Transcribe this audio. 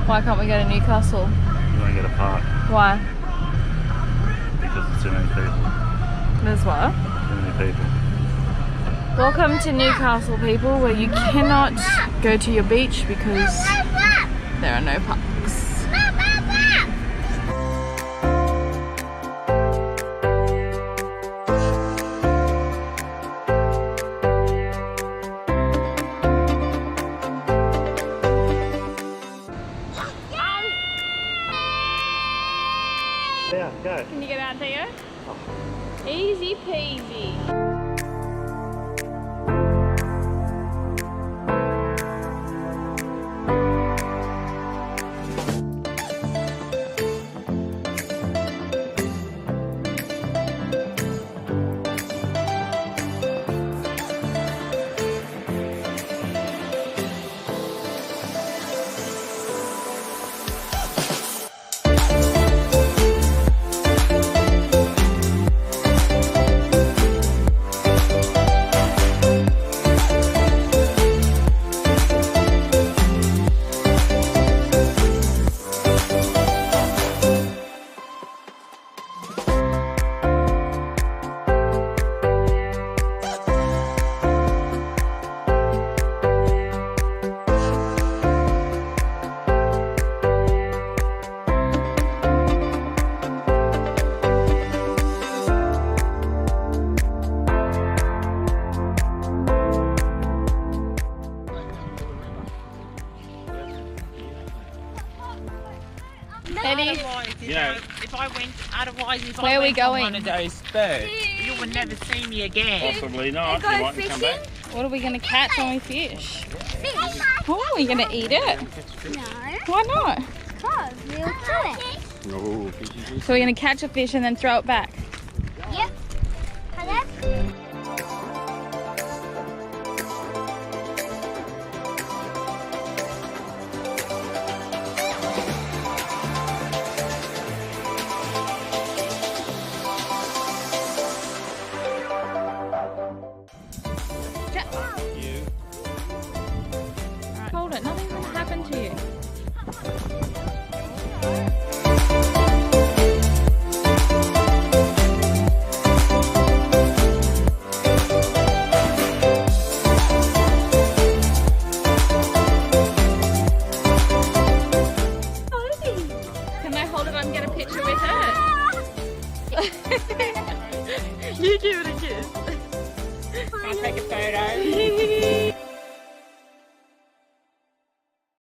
Why can't we go to Newcastle? You want to get a park Why? because there's too many people. There's what? Too many people. Welcome to Newcastle, people, where you cannot go to your beach because there are no parks. Yeah, go. Can you get out there? Easy peasy. Where are we going? One of those birds, you will never see me again. Possibly not. You might come back. What are we going to catch when we fish? Fish. Oh, are you going to eat it? No. Why not? Because we'll kill it. No, So we're going to catch a fish and then throw it back?